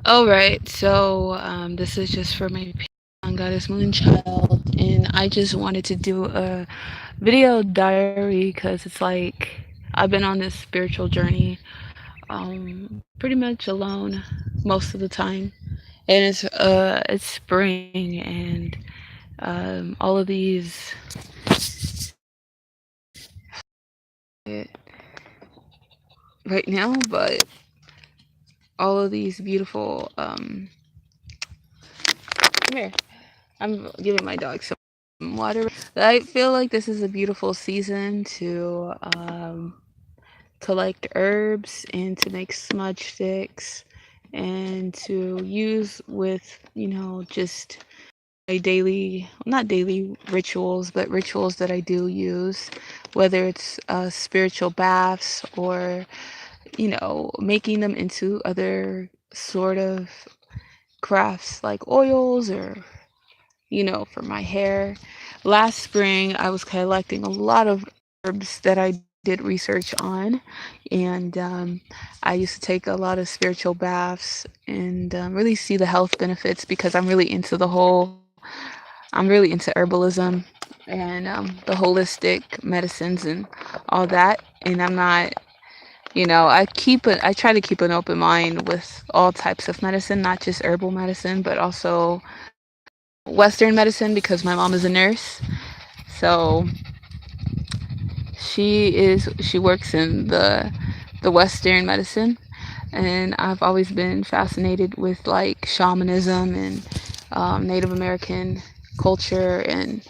All right, so this is just for my Goddess Moonchild, and I just wanted to do a video diary because it's like I've been on this spiritual journey, pretty much alone most of the time, and it's spring, and all of these right now, but all of these beautiful. Come here. I'm giving my dog some water. I feel like this is a beautiful season to collect herbs and to make smudge sticks and to use with, just my daily, not daily rituals, but rituals that I do use, whether it's spiritual baths or, making them into other sort of crafts like oils or for my hair. Last spring, I was collecting a lot of herbs that I did research on, and I used to take a lot of spiritual baths and really see the health benefits because I'm really into herbalism and the holistic medicines and all that. And I'm not, I try to keep an open mind with all types of medicine, not just herbal medicine, but also Western medicine because my mom is a nurse. So she works in the Western medicine, and I've always been fascinated with like shamanism and Native American culture and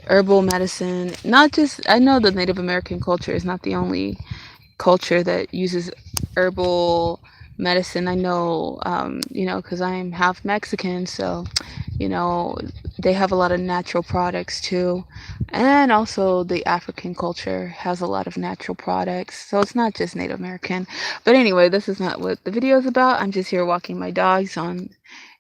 herbal medicine. Not just I know the Native American culture is not the only culture that uses herbal medicine. I know, because I'm half Mexican, so you know, they have a lot of natural products too. And also, the African culture has a lot of natural products, so it's not just Native American. But anyway, this is not what the video is about. I'm just here walking my dogs on,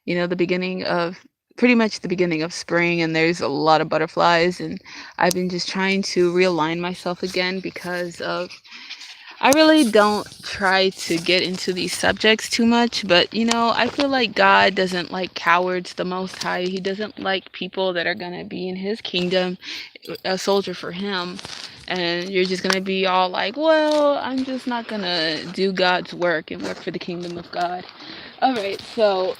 the beginning of pretty much the beginning of spring, and there's a lot of butterflies, and I've been just trying to realign myself again because of I really don't try to get into these subjects too much, but I feel like God doesn't like cowards the most high. He doesn't like people that are going to be in his kingdom, a soldier for him. And you're just going to be all like, well, I'm just not going to do God's work and work for the kingdom of God. All right, so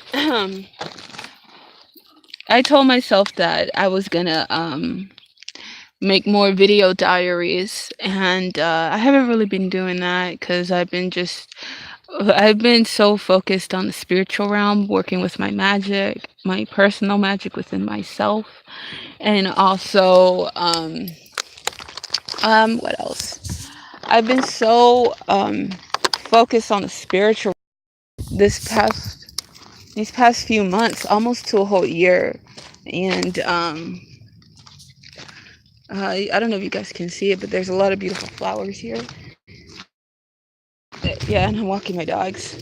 I told myself that I was going to make more video diaries, and I haven't really been doing that because I've been so focused on the spiritual realm, working with my magic, my personal magic within myself, and also what else? I've been so focused on the spiritual this past these past few months, almost to a whole year, and I don't know if you guys can see it, but there's a lot of beautiful flowers here. Yeah, and I'm walking my dogs.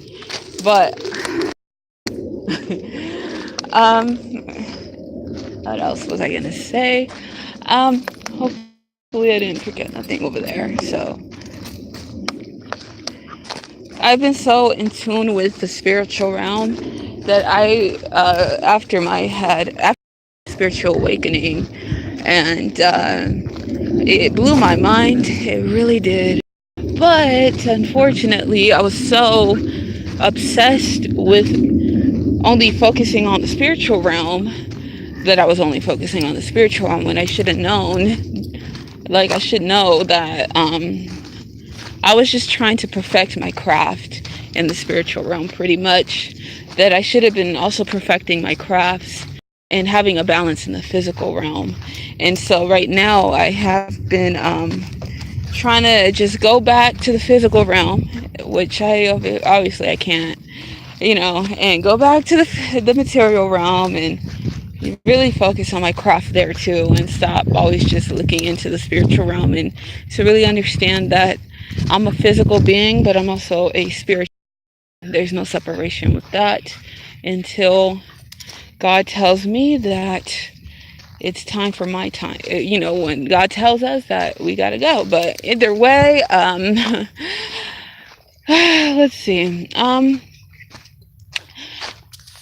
But um, what else was I gonna say? Hopefully I didn't forget nothing over there. So I've been so in tune with the spiritual realm that after spiritual awakening, and it blew my mind. It really did. But unfortunately, I was so obsessed with only focusing on the spiritual realm that I was only focusing on the spiritual realm when I should have known. Like, I should know that I was just trying to perfect my craft in the spiritual realm pretty much. That I should have been also perfecting my crafts and having a balance in the physical realm. And so right now I have been trying to just go back to the physical realm, which I obviously I can't, and go back to the material realm and really focus on my craft there too, and stop always just looking into the spiritual realm, and to really understand that I'm a physical being, but I'm also a spiritual. There's no separation with that until God tells me that it's time for my time. When God tells us that we gotta go. But either way, let's see.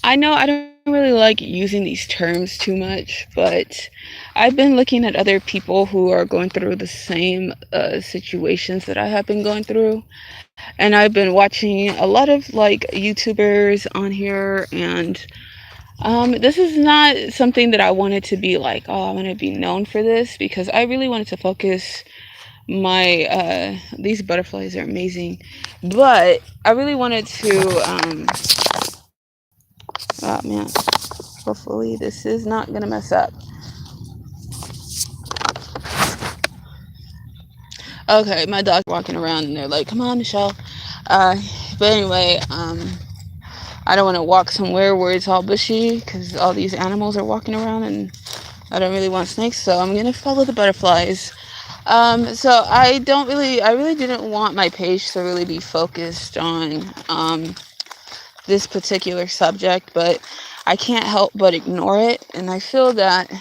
I know I don't really like using these terms too much, but I've been looking at other people who are going through the same situations that I have been going through. And I've been watching a lot of like YouTubers on here, and this is not something that I wanted to be like, oh, I want to be known for this, because I really wanted to focus my these butterflies are amazing, but I really wanted to oh man, hopefully this is not gonna mess up. Okay, my dog's walking around and they're like, come on, Michelle. uh but anyway, I don't want to walk somewhere where it's all bushy because all these animals are walking around, and I don't really want snakes, so I'm gonna follow the butterflies. So I really didn't want my page to really be focused on this particular subject, but I can't help but ignore it. And I feel that,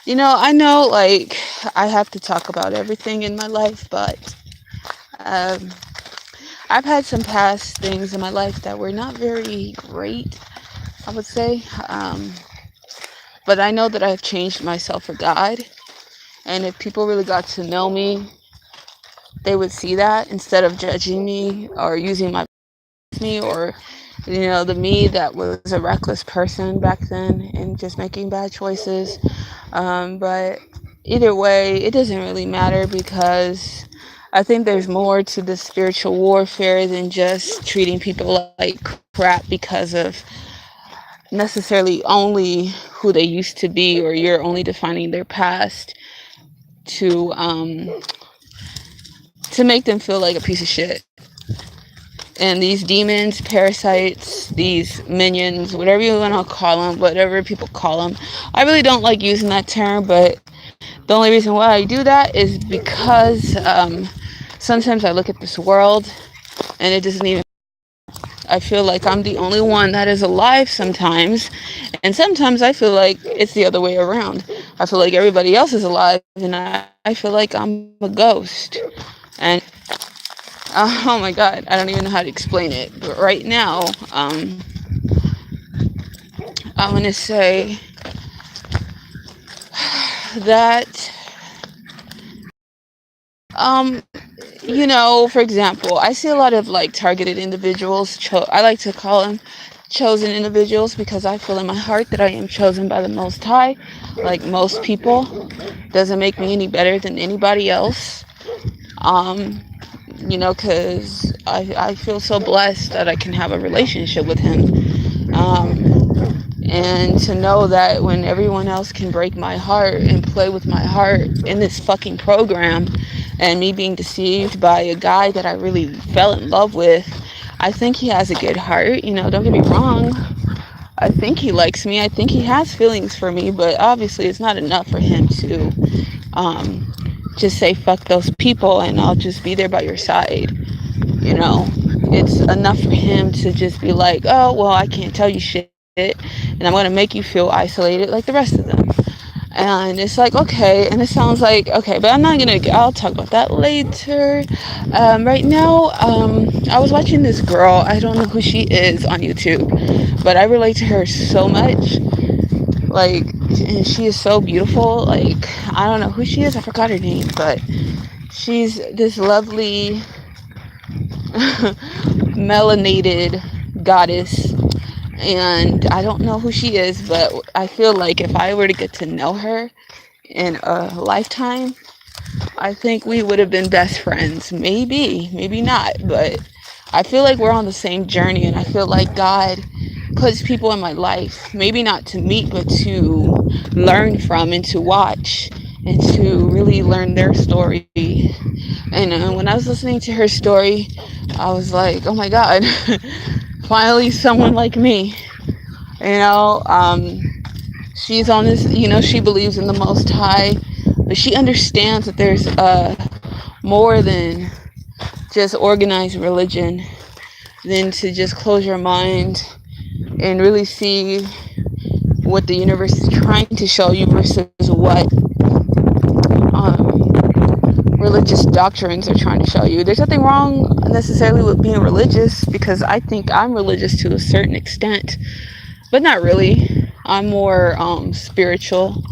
I know like I have to talk about everything in my life, but um, I've had some past things in my life that were not very great, I would say. But I know that I've changed myself for God. And if people really got to know me, they would see that instead of judging me or using my me, or the me that was a reckless person back then and just making bad choices. But either way, it doesn't really matter, because I think there's more to the spiritual warfare than just treating people like crap because of necessarily only who they used to be, or you're only defining their past to um to make them feel like a piece of shit. And these demons, parasites, these minions, whatever you want to call them, whatever people call them, I really don't like using that term, but the only reason why I do that is because sometimes I look at this world and it doesn't even, I feel like I'm the only one that is alive sometimes, and sometimes I feel like it's the other way around. I feel like everybody else is alive, and I feel like I'm a ghost. And oh my god, I don't even know how to explain it. But right now, I'm gonna say that um, for example, I see a lot of like targeted individuals. I like to call them chosen individuals, because I feel in my heart that I am chosen by the Most High, like most people. Doesn't make me any better than anybody else. Um, because I feel so blessed that I can have a relationship with Him. And to know that when everyone else can break my heart and play with my heart in this fucking program, and me being deceived by a guy that I really fell in love with, I think he has a good heart. Don't get me wrong. I think he likes me. I think he has feelings for me, but obviously it's not enough for him to um, just say, fuck those people and I'll just be there by your side. It's enough for him to just be like, oh, well, I can't tell you shit, and I'm going to make you feel isolated like the rest of them. And it's like, okay, and it sounds like, okay, but I'll talk about that later. Right now, I was watching this girl. I don't know who she is on YouTube, but I relate to her so much. Like, and she is so beautiful. Like, I don't know who she is. I forgot her name, but she's this lovely melanated goddess, and I don't know who she is, but I feel like if I were to get to know her in a lifetime, I think we would have been best friends. Maybe not, but I feel like we're on the same journey, and I feel like God puts people in my life, maybe not to meet, but to learn from and to watch and to really learn their story. And when I was listening to her story, I was like, oh my God, finally someone like me. You know, um, she's on this, she believes in the Most High, but she understands that there's more than just organized religion, than to just close your mind and really see what the universe is trying to show you versus what um, religious doctrines are trying to show you. There's nothing wrong necessarily with being religious, because I think I'm religious to a certain extent. but not really. I'm more spiritual.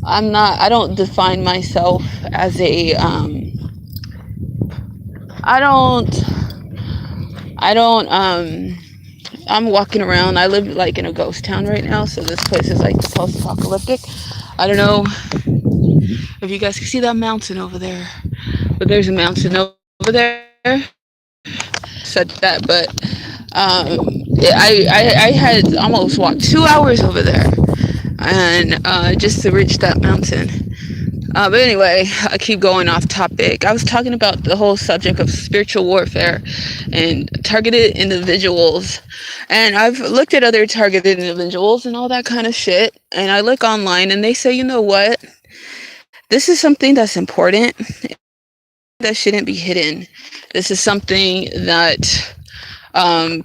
I don't define myself as a I don't I don't I'm walking around. I live like in a ghost town right now, so this place is like post-apocalyptic. I don't know if you guys can see that mountain over there, but there's a mountain over there. Said that, but I had almost walked 2 hours over there, and just to reach that mountain. But anyway, I keep going off topic. I was talking about the whole subject of spiritual warfare and targeted individuals. And I've looked at other targeted individuals and all that kind of shit. And I look online and they say, you know what? This is something that's important. That shouldn't be hidden. This is something that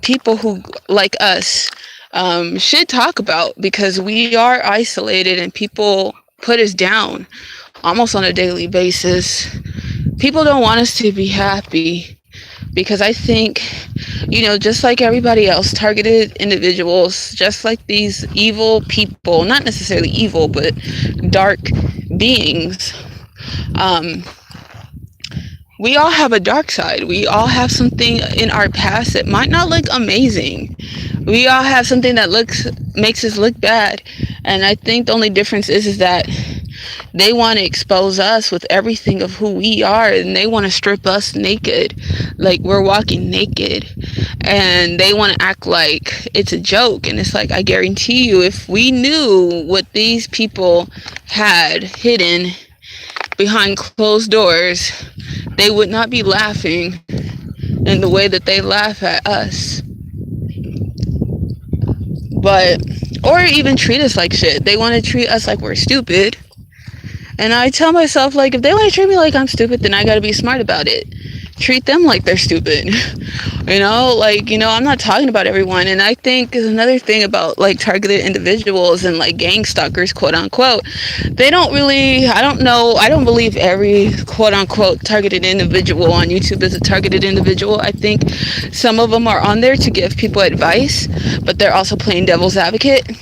people who like us should talk about, because we are isolated and people put us down almost on a daily basis. People don't want us to be happy because I think, just like everybody else, targeted individuals, just like these evil people, not necessarily evil, but dark beings, um, we all have a dark side. We all have something in our past that might not look amazing. We all have something that makes us look bad. And I think the only difference is that they want to expose us with everything of who we are, and they want to strip us naked, like we're walking naked, and they want to act like it's a joke. And it's like, I guarantee you, if we knew what these people had hidden behind closed doors, they would not be laughing in the way that they laugh at us. But, or even treat us like shit. They want to treat us like we're stupid. And I tell myself, like, if they want to treat me like I'm stupid, then I gotta be smart about it. Treat them like they're stupid. I'm not talking about everyone. And I think another thing about, like, targeted individuals and, like, gang stalkers, quote unquote, they don't really, I don't know, I don't believe every quote unquote targeted individual on YouTube is a targeted individual. I think some of them are on there to give people advice, but they're also playing devil's advocate.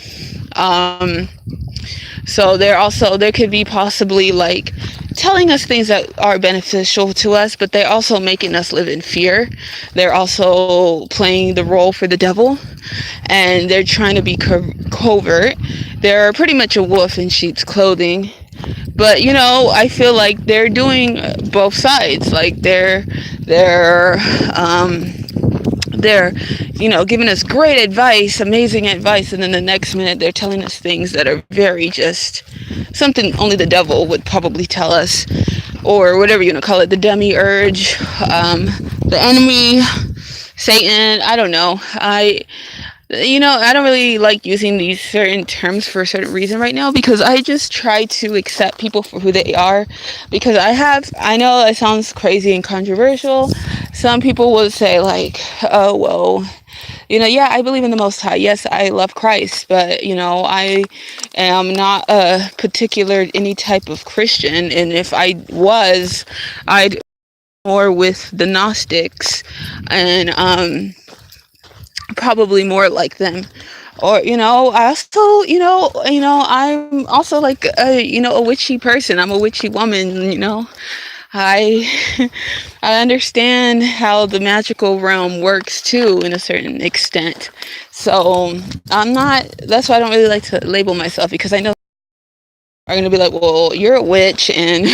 So there could be possibly, like, telling us things that are beneficial to us, but they're also making us live in fear. They're also playing the role for the devil, and they're trying to be covert. They're pretty much a wolf in sheep's clothing. But I feel like they're doing both sides. Like they're giving us great advice, amazing advice, and then the next minute they're telling us things that are very just something only the devil would probably tell us, or whatever you want to call it, the demiurge, the enemy, Satan. I don't know. I don't really like using these certain terms for a certain reason right now, because I just try to accept people for who they are. Because I know it sounds crazy and controversial. Some people would say, like, oh, well, yeah, I believe in the Most High. Yes, I love Christ, but, I am not a particular any type of Christian. And if I was, I'd more with the Gnostics, and, probably more like them. Or I also I'm also like a witchy person. I'm a witchy woman. I I understand how the magical realm works too, in a certain extent. So that's why I don't really like to label myself, because I know are going to be like, well, you're a witch and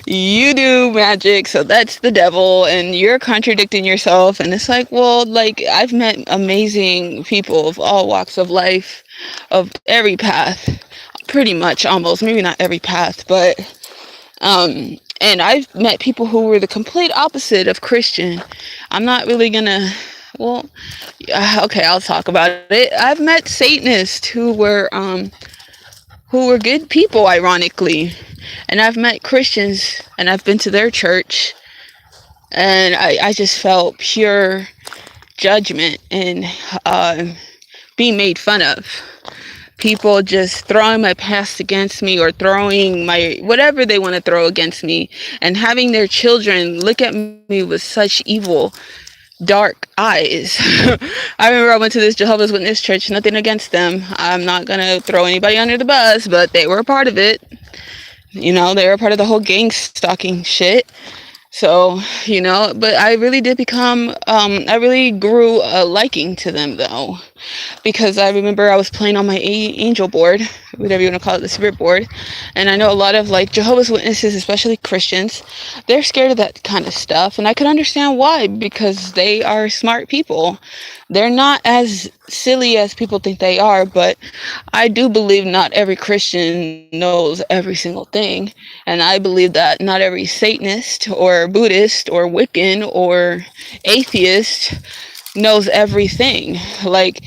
you do magic, so that's the devil, and you're contradicting yourself. And it's like, well, like, I've met amazing people of all walks of life, of every path, pretty much, almost, maybe not every path, but and I've met people who were the complete opposite of Christian. I'm not really gonna, well, okay, I'll talk about it. I've met Satanists who were good people, ironically. And I've met Christians, and I've been to their church, and I just felt pure judgment and being made fun of. People just throwing my past against me, or throwing my whatever they want to throw against me, and having their children look at me with such evil. dark eyes. I remember I went to this Jehovah's Witness church, nothing against them. I'm not gonna throw anybody under the bus, but they were a part of it. You know, they were part of the whole gang stalking shit. So, you know, but I really did become, I really grew a liking to them though, because I remember I was playing on my angel board, whatever you want to call it, the spirit board, and I know a lot of like Jehovah's Witnesses, especially Christians, they're scared of that kind of stuff, and I could understand why, because they are smart people. They're not as silly as people think they are, but I do believe not every Christian knows every single thing, and I believe that not every Satanist or Buddhist or Wiccan or atheist knows everything. Like,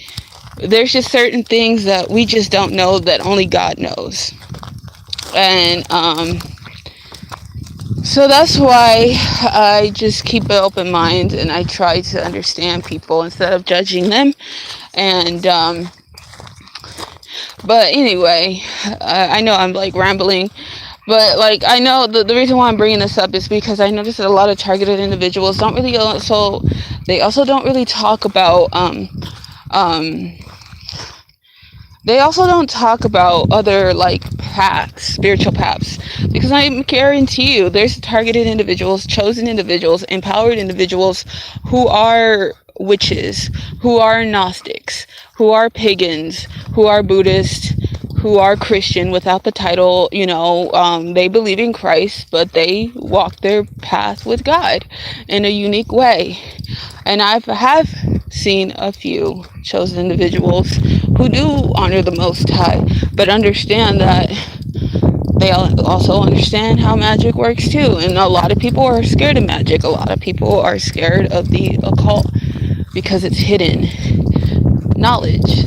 there's just certain things that we just don't know that only God knows. And so that's why I just keep an open mind and I try to understand people instead of judging them. And but anyway, I know I'm like rambling, but like I know the reason why I'm bringing this up is because I noticed that a lot of targeted individuals don't really also, they also don't really talk about um they also don't talk about other like paths, spiritual paths, because I guarantee you there's targeted individuals, chosen individuals, empowered individuals who are witches, who are Gnostics, who are pagans, who are Buddhist, who are Christian without the title, you know, they believe in Christ, but they walk their path with God in a unique way. And I have seen a few chosen individuals who do honor the Most High, but understand that they also understand how magic works too. And a lot of people are scared of magic. A lot of people are scared of the occult because it's hidden knowledge.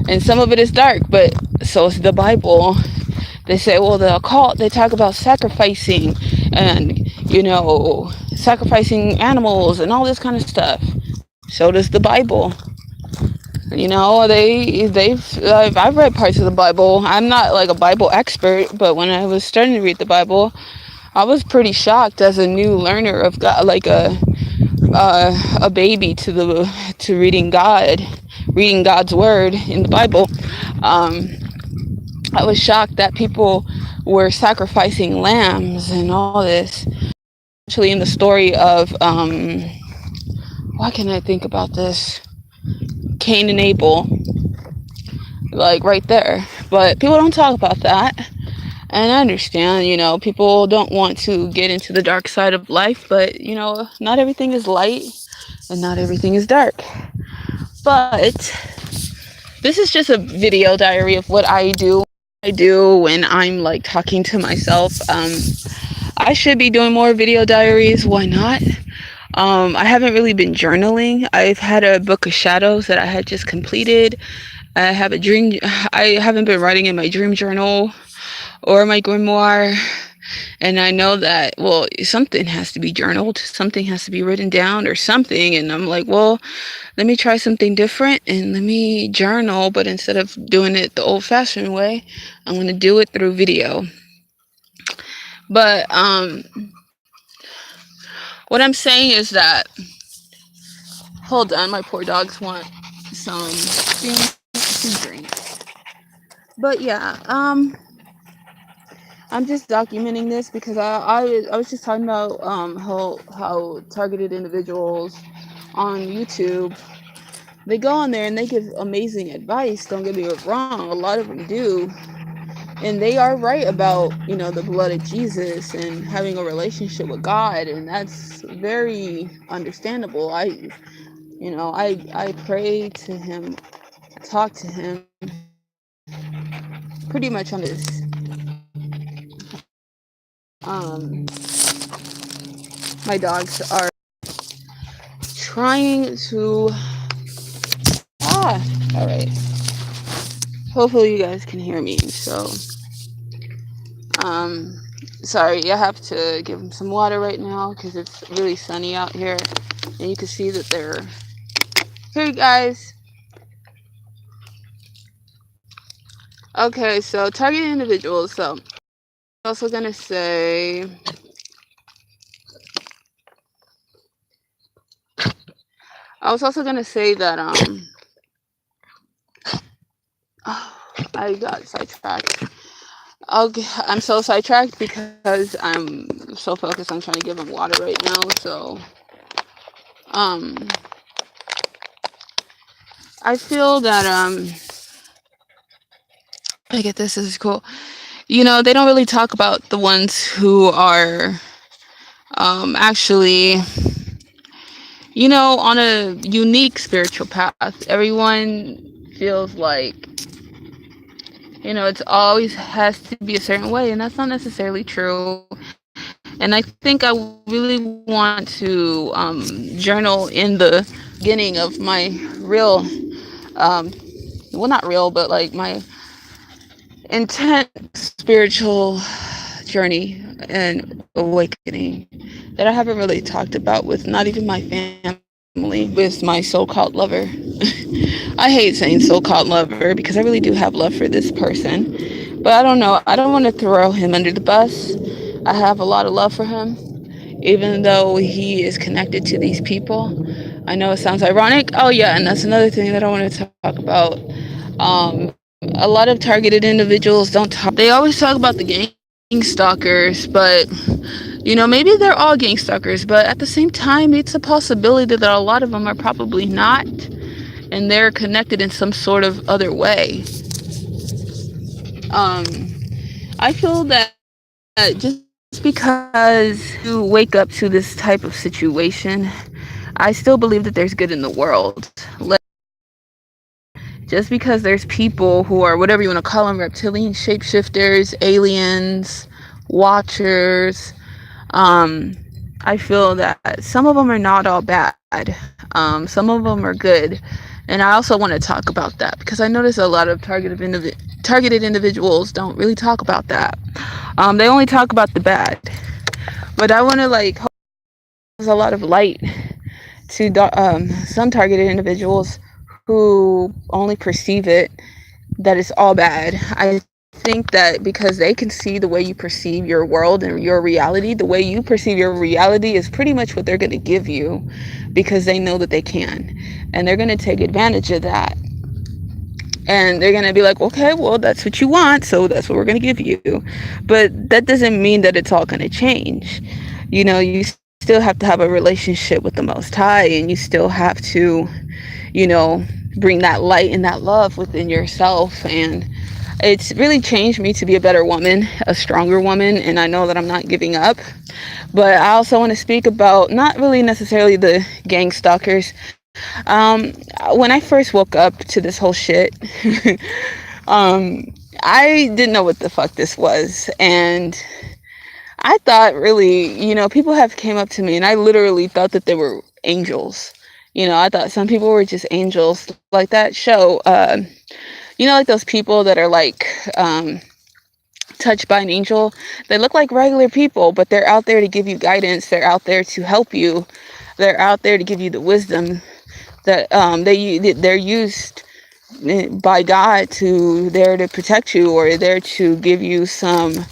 And some of it is dark, but so is the Bible. They say, well, the occult, they talk about sacrificing and, you know, sacrificing animals and all this kind of stuff. So does the Bible. You know, I've read parts of the Bible. I'm not like a Bible expert, but when I was starting to read the Bible, I was pretty shocked as a new learner of God, like a baby to reading God's word in the Bible. I was shocked that people were sacrificing lambs and all this. Actually, in the story of why can I think about this? Cain and Abel, like right there. But people don't talk about that. And I understand, you know, people don't want to get into the dark side of life, but, you know, not everything is light and not everything is dark. But this is just a video diary of what I do when I'm like talking to myself. I should be doing more video diaries. Why not? I haven't really been journaling. I've had a book of shadows that I had just completed. I have a dream. I haven't been writing in my dream journal or my grimoire. And I know that, well, something has to be journaled, something has to be written down or something. And I'm like, well, let me try something different and let me journal. But instead of doing it the old fashioned way, I'm going to do it through video. But what I'm saying is that, hold on, my poor dogs want some drink. But yeah, I'm just documenting this because I was just talking about how targeted individuals on YouTube, they go on there and they give amazing advice. Don't get me wrong, a lot of them do, and they are right about, you know, the blood of Jesus and having a relationship with God, and that's very understandable. I pray to Him, talk to Him pretty much on this. My dogs are trying to all right. Hopefully you guys can hear me. So um sorry, I have to give them some water right now because it's really sunny out here, and you can see that they're here, guys. Okay, so targeted individuals. So I'm also gonna say I was also gonna say that I got sidetracked. Okay, I'm so sidetracked because I'm so focused on trying to give him water right now. So um I feel that I get this is cool. You know, they don't really talk about the ones who are actually, you know, on a unique spiritual path. Everyone feels like, you know, it's always has to be a certain way, and that's not necessarily true. And I think I really want to journal in the beginning of my real, um, well, not real, but like my intense spiritual journey and awakening that I haven't really talked about with not even my family, with my so-called lover. I hate saying so-called lover because I really do have love for this person, but I don't know. I don't want to throw him under the bus. I have a lot of love for him, even though he is connected to these people. I know it sounds ironic. Oh yeah, and that's another thing that I want to talk about. A lot of targeted individuals don't talk. They always talk about the gang stalkers, but you know, maybe they're all gang stalkers. But at the same time, it's a possibility that a lot of them are probably not, and they're connected in some sort of other way. I feel that just because you wake up to this type of situation, I still believe that there's good in the world. Just because there's people who are whatever you want to call them, reptilian shapeshifters, aliens, watchers, um, I feel that some of them are not all bad. Some of them are good. And I also want to talk about that because I notice a lot of targeted individuals don't really talk about that. They only talk about the bad. But I want to like there's a lot of light to some targeted individuals who only perceive it that it's all bad. I think that because they can see the way you perceive your world and your reality, the way you perceive your reality is pretty much what they're going to give you because they know that they can. And they're going to take advantage of that. And they're going to be like, okay, well, that's what you want, so that's what we're going to give you. But that doesn't mean that it's all going to change. You know, you still have to have a relationship with the Most High, and you still have to, you know, bring that light and that love within yourself. And it's really changed me to be a better woman, a stronger woman, and I know that I'm not giving up. But I also want to speak about not really necessarily the gang stalkers. When I first woke up to this whole shit, I didn't know what the fuck this was, and I thought really, you know, people have came up to me, and I literally thought that they were angels. You know, I thought some people were just angels, like that show. You know, like those people that are like touched by an angel. They look like regular people, but they're out there to give you guidance. They're out there to help you. They're out there to give you the wisdom that they're used by God to there to protect you or there to give you some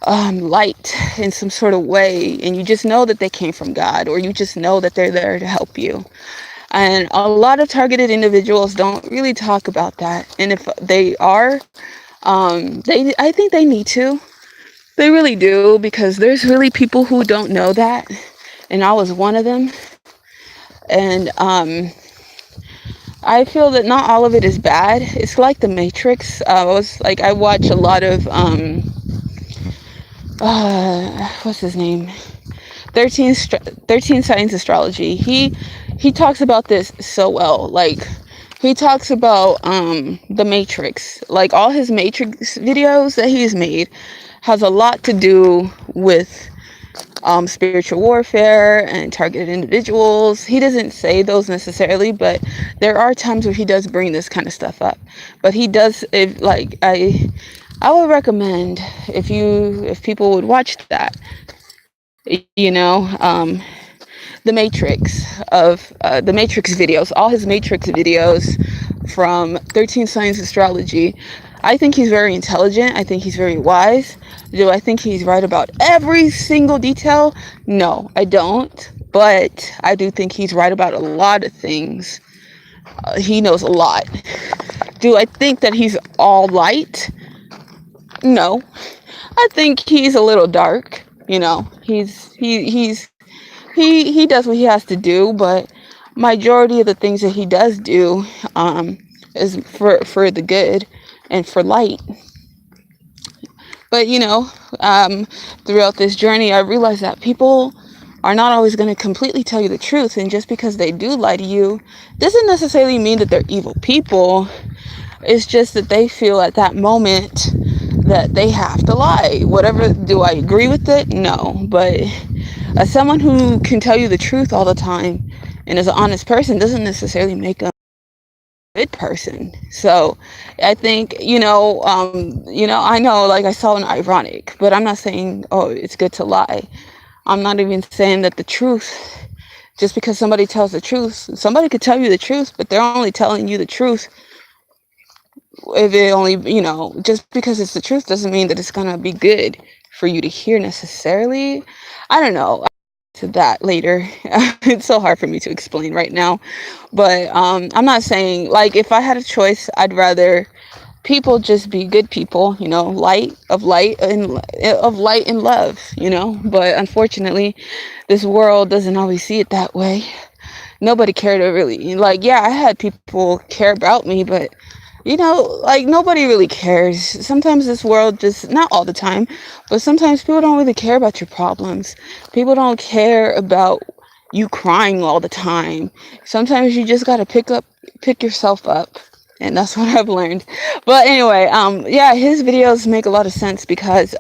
light in some sort of way, and you just know that they came from God, or you just know that they're there to help you. And a lot of targeted individuals don't really talk about that, and if they are, I think they need to. They really do, because there's really people who don't know that, and I was one of them. And I feel that not all of it is bad. It's like the Matrix. I watch a lot of what's his name? 13 Science Astrology. He talks about this so well. Like, he talks about the Matrix. Like, all his Matrix videos that he's made has a lot to do with spiritual warfare and targeted individuals. He doesn't say those necessarily, but there are times where he does bring this kind of stuff up. But he does, if like I would recommend if people would watch that, you know, the Matrix videos, all his Matrix videos from 13 Science Astrology. I think he's very intelligent. I think he's very wise. Do I think he's right about every single detail? No, I don't. but I do think he's right about a lot of things. He knows a lot. Do I think that he's all light? No. I think he's a little dark. He does what he has to do, but majority of the things that he does do is for the good and for light. But throughout this journey, I realized that people are not always going to completely tell you the truth, and just because they do lie to you doesn't necessarily mean that they're evil people. It's just that they feel at that moment that they have to lie. Whatever, do I agree with it? No. But as someone who can tell you the truth all the time and is an honest person doesn't necessarily make them a good person. So I think, I know, like, I saw an ironic, but I'm not saying, oh, it's good to lie. I'm not even saying that the truth, just because somebody tells the truth, somebody could tell you the truth, but they're only telling you the truth if it only, just because it's the truth doesn't mean that it's gonna be good for you to hear necessarily. I don't know. To that later. It's so hard for me to explain right now, but I'm not saying, like, if I had a choice, I'd rather people just be good people, light and love, but unfortunately this world doesn't always see it that way. Nobody cared to really, like, yeah, I had people care about me, but like, nobody really cares. Sometimes this world just, not all the time, but sometimes people don't really care about your problems. People don't care about you crying all the time. Sometimes you just gotta pick yourself up. And that's what I've learned. But anyway, yeah, his videos make a lot of sense because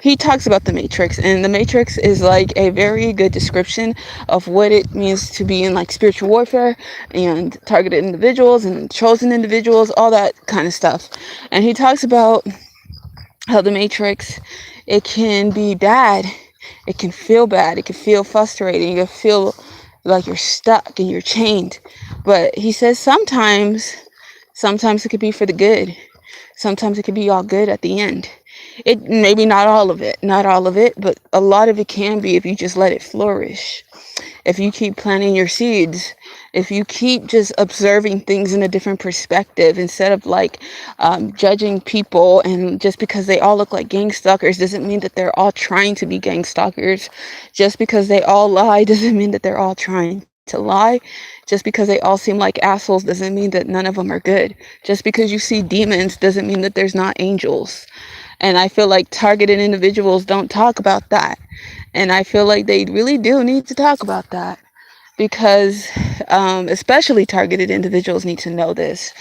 he talks about the Matrix, and the Matrix is like a very good description of what it means to be in, like, spiritual warfare and targeted individuals and chosen individuals, all that kind of stuff. And he talks about how the Matrix, it can be bad, it can feel bad, it can feel frustrating, it can feel like you're stuck and you're chained. But he says sometimes it could be for the good. Sometimes it could be all good at the end. It maybe not all of it, but a lot of it can be if you just let it flourish. If you keep planting your seeds, if you keep just observing things in a different perspective instead of, like, judging people, and just because they all look like gang stalkers doesn't mean that they're all trying to be gang stalkers. Just because they all lie doesn't mean that they're all trying to lie. Just because they all seem like assholes doesn't mean that none of them are good. Just because you see demons doesn't mean that there's not angels. And I feel like targeted individuals don't talk about that. And I feel like they really do need to talk about that, because especially targeted individuals need to know this.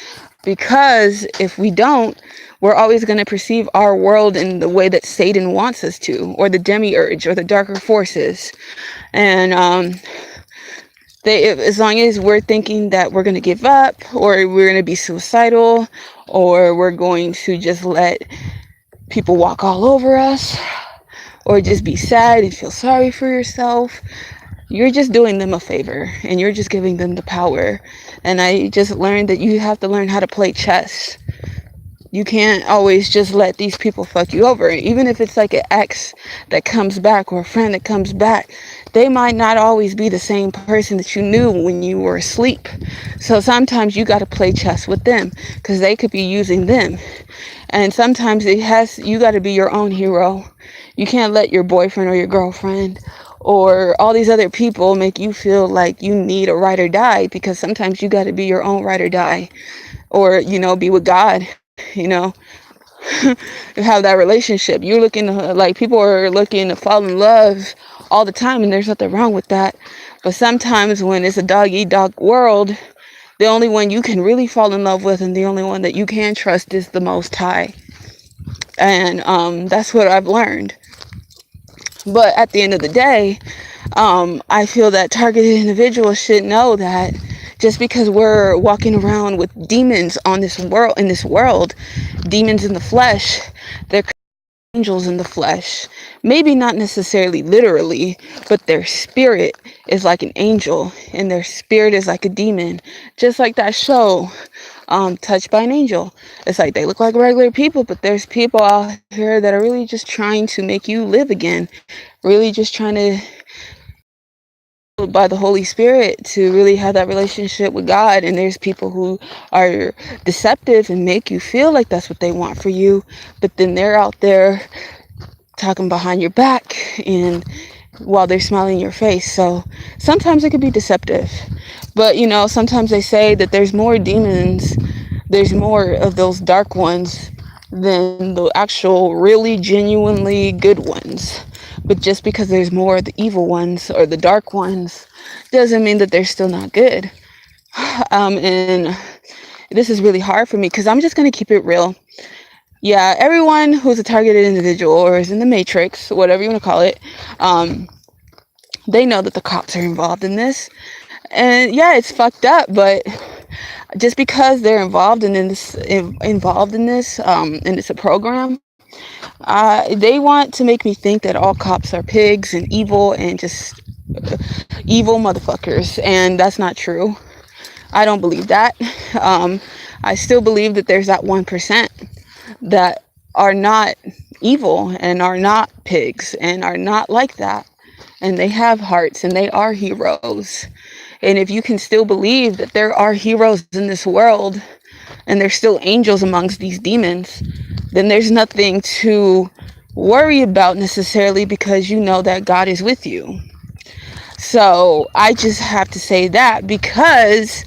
Because if we don't, we're always going to perceive our world in the way that Satan wants us to, or the demiurge, or the darker forces. And as long as we're thinking that we're going to give up, or we're going to be suicidal, or we're going to just let people walk all over us, or just be sad and feel sorry for yourself, you're just doing them a favor, and you're just giving them the power. And I just learned that you have to learn how to play chess. You can't always just let these people fuck you over. Even if it's like an ex that comes back, or a friend that comes back, they might not always be the same person that you knew when you were asleep. So sometimes you got to play chess with them, because they could be using them. And sometimes you got to be your own hero. You can't let your boyfriend or your girlfriend or all these other people make you feel like you need a ride or die, because sometimes you got to be your own ride or die, or, be with God, have that relationship. You're looking to, like, people are looking to fall in love all the time, and there's nothing wrong with that. But sometimes when it's a dog eat dog world, the only one you can really fall in love with, and the only one that you can trust, is the Most High. And that's what I've learned. But at the end of the day, I feel that targeted individuals should know that just because we're walking around with demons in this world, demons in the flesh, they're angels in the flesh. Maybe not necessarily literally, but their spirit is like an angel, and their spirit is like a demon. Just like that show, Touched by an Angel. It's like they look like regular people, but there's people out here that are really just trying to make you live again. Really just trying to by the Holy Spirit to really have that relationship with God. And there's people who are deceptive and make you feel like that's what they want for you, but then they're out there talking behind your back and while they're smiling in your face. So sometimes it could be deceptive. But sometimes they say that there's more demons, there's more of those dark ones than the actual really genuinely good ones. But just because there's more of the evil ones or the dark ones doesn't mean that they're still not good. And this is really hard for me because I'm just going to keep it real. Yeah, everyone who's a targeted individual or is in the matrix, whatever you want to call it, they know that the cops are involved in this. And yeah, it's fucked up, but just because they're involved in this, and it's a program, they want to make me think that all cops are pigs and evil and just evil motherfuckers, and that's not true. I don't believe that. I still believe that there's that 1% that are not evil and are not pigs and are not like that. And they have hearts and they are heroes. And if you can still believe that there are heroes in this world and there's still angels amongst these demons, then there's nothing to worry about necessarily because you know that God is with you. So I just have to say that because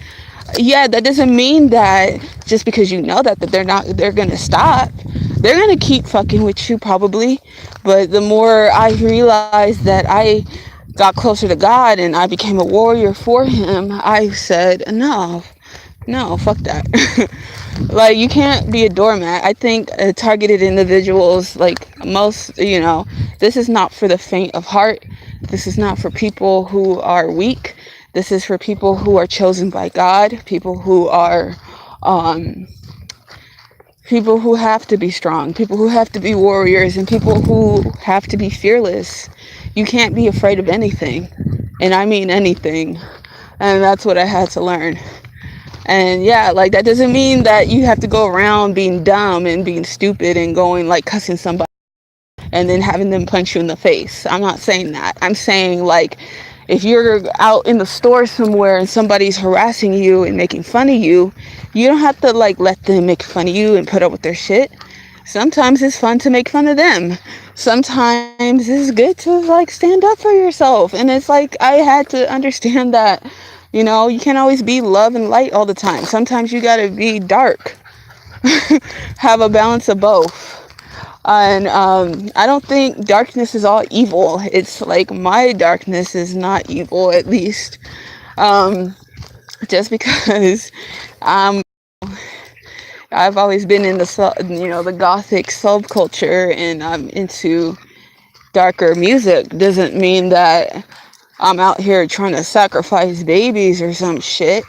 yeah, that doesn't mean that just because you know that they're gonna stop. They're gonna keep fucking with you probably. But the more I realized that I got closer to God and I became a warrior for him, I said, no, fuck that. Like, you can't be a doormat. I think targeted individuals, like most, this is not for the faint of heart. This is not for people who are weak. This is for people who are chosen by God, people who are, people who have to be strong, people who have to be warriors, and people who have to be fearless. You can't be afraid of anything, and I mean anything, and that's what I had to learn. And yeah, like, that doesn't mean that you have to go around being dumb and being stupid and going like cussing somebody and then having them punch you in the face. I'm not saying that. I'm saying, like, if you're out in the store somewhere and somebody's harassing you and making fun of you, you don't have to like let them make fun of you and put up with their shit. Sometimes it's fun to make fun of them. Sometimes it's good to like stand up for yourself. And it's like, I had to understand that, you can't always be love and light all the time. Sometimes you gotta be dark. Have a balance of both. And I don't think darkness is all evil. It's like, my darkness is not evil, at least. Just because I've always been in the gothic subculture and I'm into darker music doesn't mean that I'm out here trying to sacrifice babies or some shit.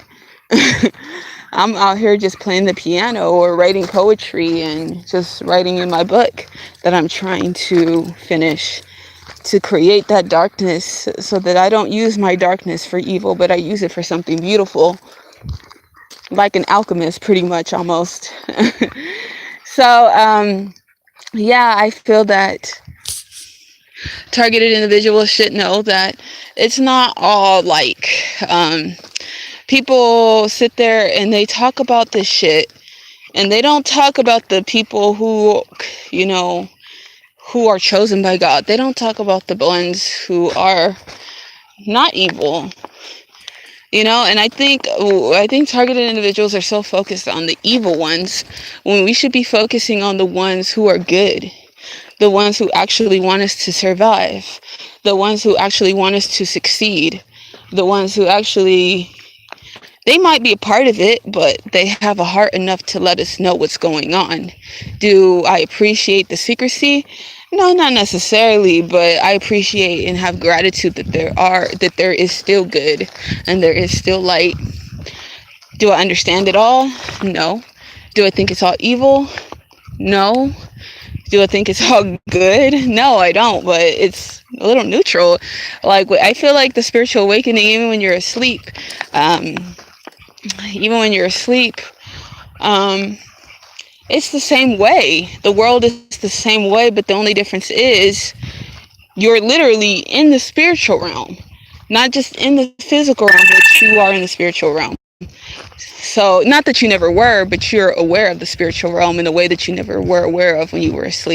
I'm out here just playing the piano or writing poetry and just writing in my book that I'm trying to finish, to create that darkness so that I don't use my darkness for evil, but I use it for something beautiful, like an alchemist, pretty much, almost. So, yeah, I feel that targeted individuals should know that it's not all like, people sit there and they talk about this shit and they don't talk about the people who, who are chosen by God. They don't talk about the ones who are not evil. And I think targeted individuals are so focused on the evil ones when we should be focusing on the ones who are good, the ones who actually want us to survive, the ones who actually want us to succeed, the ones who actually, they might be a part of it, but they have a heart enough to let us know what's going on. Do I appreciate the secrecy? No, not necessarily, but I appreciate and have gratitude that there is still good and there is still light. Do I understand it all? No. Do I think it's all evil? No. Do I think it's all good? No, I don't, but it's a little neutral. Like, I feel like the spiritual awakening, even when you're asleep, it's the same way. The world is the same way, but the only difference is you're literally in the spiritual realm. not just in the physical realm, but you are in the spiritual realm. So, not that you never were, but you're aware of the spiritual realm in a way that you never were aware of when you were asleep.